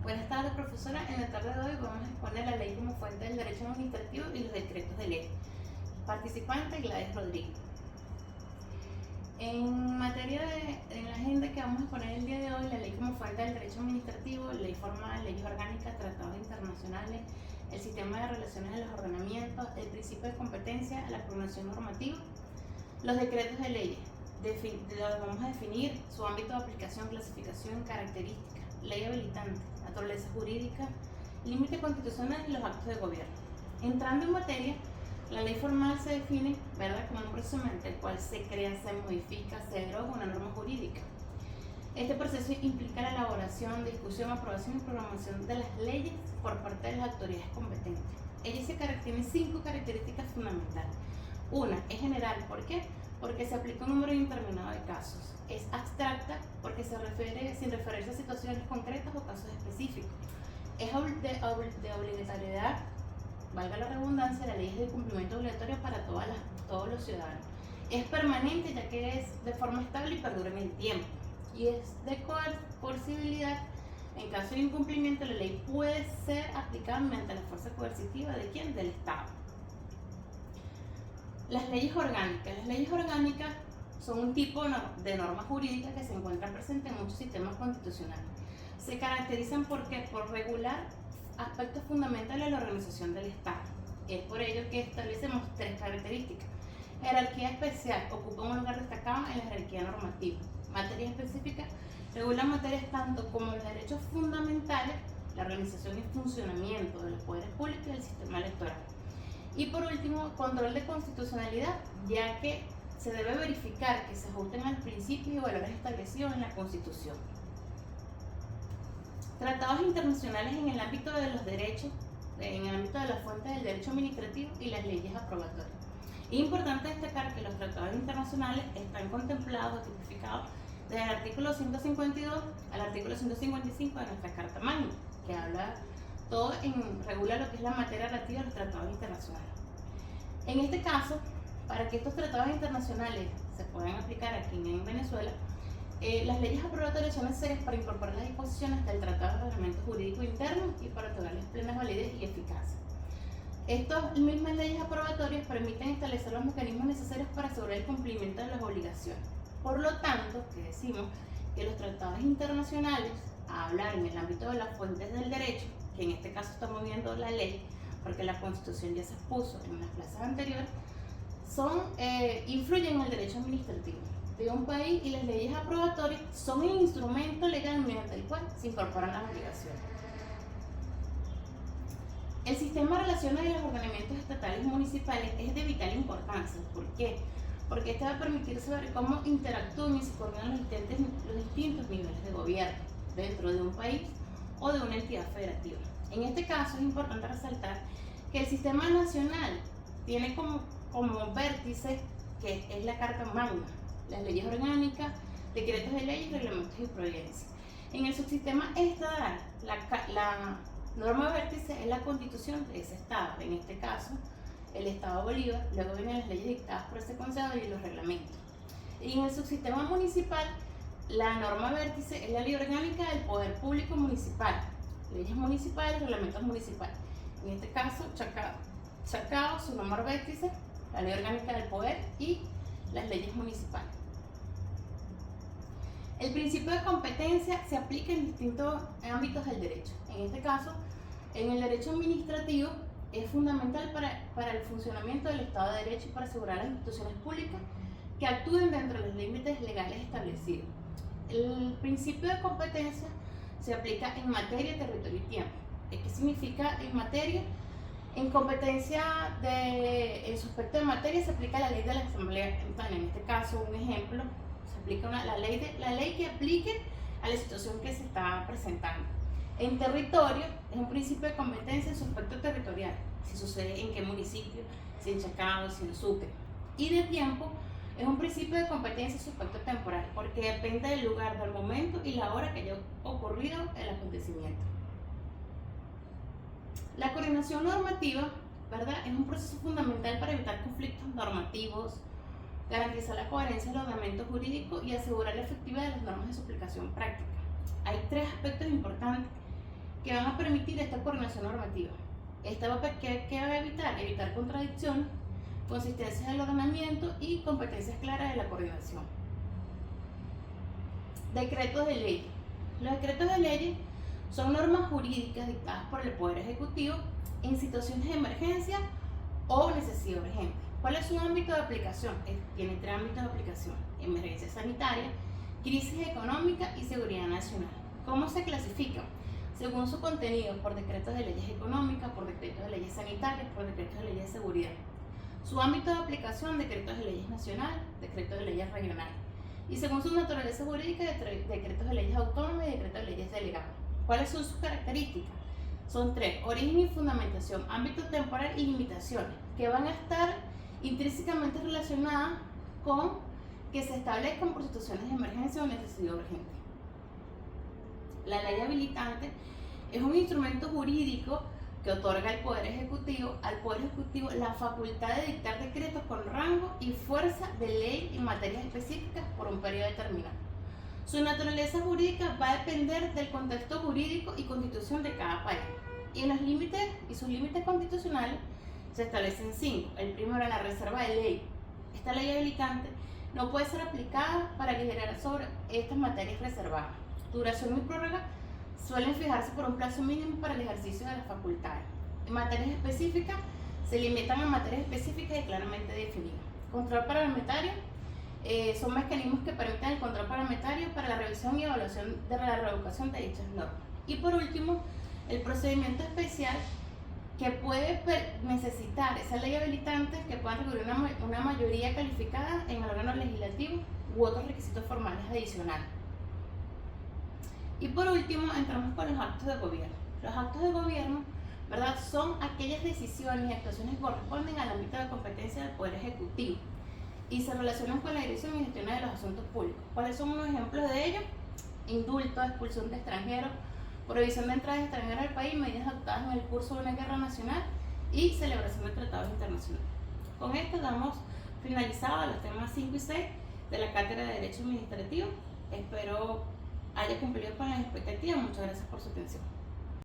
Buenas tardes, profesora. En la tarde de hoy vamos a exponer la ley como fuente del derecho administrativo y los decretos de ley. Participante Gladys Rodríguez. En la agenda que vamos a exponer el día de hoy, la ley como fuente del derecho administrativo, ley formal, leyes orgánicas, tratados internacionales, el sistema de relaciones de los ordenamientos, el principio de competencia, la coordinación normativa, los decretos de leyes. Vamos a definir su ámbito de aplicación, clasificación, características, ley habilitante, naturaleza jurídica, límite constitucional y los actos de gobierno. Entrando en materia, la ley formal se define, ¿verdad?, como un proceso mediante el cual se crea, se modifica, se deroga una norma jurídica. Este proceso implica la elaboración, discusión, aprobación y programación de las leyes por parte de las autoridades competentes. Ella tiene 5 características fundamentales. Una, es general. ¿Por qué? Porque se aplica un número indeterminado de casos. Es abstracta porque se refiere sin referirse a situaciones concretas o casos específicos. Es de obligatoriedad, valga la redundancia, la ley es de cumplimiento obligatorio para todos los ciudadanos. Es permanente, ya que es de forma estable y perdura en el tiempo. Y es de coercibilidad. En caso de incumplimiento, la ley puede ser aplicada mediante la fuerza coercitiva ¿de quién? Del Estado. Las leyes orgánicas. Las leyes orgánicas son un tipo de norma jurídica que se encuentra presente en muchos sistemas constitucionales. Se caracterizan por regular aspectos fundamentales de la organización del Estado. Es por ello que establecemos 3 características. Jerarquía especial, ocupa un lugar destacado en la jerarquía normativa. Materia específica, regula materias tanto como los derechos fundamentales, la organización y funcionamiento de los poderes públicos y el sistema electoral. Y por último, control de constitucionalidad, ya que se debe verificar que se ajusten a los principios y valores establecidos en la Constitución. Tratados internacionales en el ámbito de los derechos, en el ámbito de las fuentes del derecho administrativo y las leyes aprobatorias. Es importante destacar que los tratados internacionales están contemplados o tipificados desde el artículo 152 al artículo 155 de nuestra Carta Magna, que regula lo que es la materia relativa a los tratados internacionales. En este caso, para que estos tratados internacionales se puedan aplicar aquí en Venezuela, las leyes aprobatorias son necesarias para incorporar las disposiciones del Tratado de Reglamento Jurídico Interno y para otorgarles plena validez y eficacia. Estas mismas leyes aprobatorias permiten establecer los mecanismos necesarios para asegurar el cumplimiento de las obligaciones. Por lo tanto, decimos que los tratados internacionales, a hablar en el ámbito de las fuentes del derecho, que en este caso estamos viendo la ley, porque la Constitución ya se expuso en las clases anteriores, influyen en el derecho administrativo de un país, y las leyes aprobatorias son el instrumento legal mediante el cual se incorporan las obligaciones. El sistema de relaciones de los ordenamientos estatales y municipales es de vital importancia. ¿Por qué? Porque este va a permitir saber cómo interactúan y se coordinan los distintos niveles de gobierno dentro de un país o de una entidad federativa. En este caso es importante resaltar que el sistema nacional tiene como vértice, que es la Carta Magna, las leyes orgánicas, decretos de leyes, reglamentos y providencias. En el subsistema estatal, la norma vértice es la Constitución de ese Estado, en este caso el Estado Bolívar. Luego vienen las leyes dictadas por ese Consejo y los reglamentos. Y en el subsistema municipal, la norma vértice es la ley orgánica del poder público municipal, leyes municipales, reglamentos municipales. En este caso, Chacao, su norma vértice, la ley orgánica del poder y las leyes municipales. El principio de competencia se aplica en distintos ámbitos del derecho. En este caso, en el derecho administrativo es fundamental para el funcionamiento del Estado de Derecho y para asegurar las instituciones públicas que actúen dentro de los límites legales establecidos. El principio de competencia se aplica en materia, territorio y tiempo. ¿Qué significa en materia? En competencia en su aspecto de materia se aplica la ley de la Asamblea. Entonces, en este caso, un ejemplo, se aplica la ley que aplique a la situación que se está presentando. En territorio es un principio de competencia en su aspecto territorial, si sucede en qué municipio, si en Chacao, si en Sucre. Y de tiempo es un principio de competencia en su aspecto temporal, porque depende del lugar, del momento y la hora que haya ocurrido el acontecimiento. La coordinación normativa, ¿verdad?, es un proceso fundamental para evitar conflictos normativos, garantizar la coherencia del ordenamiento jurídico y asegurar la efectividad de las normas de su aplicación práctica. Hay 3 aspectos importantes que van a permitir esta coordinación normativa. ¿Qué va a evitar? Evitar contradicción, consistencia del ordenamiento y competencias claras de la coordinación. Decretos de ley. Los decretos de ley son normas jurídicas dictadas por el Poder Ejecutivo en situaciones de emergencia o necesidad urgente. ¿Cuál es su ámbito de aplicación? Tiene 3 ámbitos de aplicación: emergencia sanitaria, crisis económica y seguridad nacional. ¿Cómo se clasifican? Según su contenido, por decretos de leyes económicas, por decretos de leyes sanitarias, por decretos de leyes de seguridad. Su ámbito de aplicación: decretos de leyes nacionales, decretos de leyes regionales. Y según su naturaleza jurídica, decretos de leyes autónomas y decretos de leyes delegados. ¿Cuáles son sus características? Son 3: origen y fundamentación, ámbito temporal y limitaciones, que van a estar intrínsecamente relacionadas con que se establezcan por situaciones de emergencia o necesidad urgente. La ley habilitante es un instrumento jurídico que otorga al Poder Ejecutivo la facultad de dictar decretos con rango y fuerza de ley en materias específicas por un periodo determinado. Su naturaleza jurídica va a depender del contexto jurídico y constitución de cada país. Y sus límites constitucionales se establecen 5. El primero es la reserva de ley. Esta ley habilitante no puede ser aplicada para legislar sobre estas materias reservadas. Duración y prórroga suelen fijarse por un plazo mínimo para el ejercicio de las facultades. En materias específicas se limitan a materias específicas y claramente definidas. Control parlamentario son mecanismos que permiten el control parlamentario para la revisión y evaluación de la revocación de dichas normas. Y por último, el procedimiento especial, que puede necesitar esa ley habilitante que pueda recurrir una mayoría calificada en el órgano legislativo u otros requisitos formales adicionales. Y por último, entramos con los actos de gobierno. Los actos de gobierno, ¿verdad?, son aquellas decisiones y actuaciones que corresponden al ámbito de competencia del Poder Ejecutivo y se relacionan con la dirección y gestión de los asuntos públicos. ¿Cuáles son unos ejemplos de ellos? Indulto, expulsión de extranjeros, prohibición de entradas extranjeras al país, medidas adoptadas en el curso de una guerra nacional y celebración de tratados internacionales. Con esto damos finalizado los temas 5 y 6 de la Cátedra de Derecho Administrativo. Espero haya cumplido con las expectativas. Muchas gracias por su atención.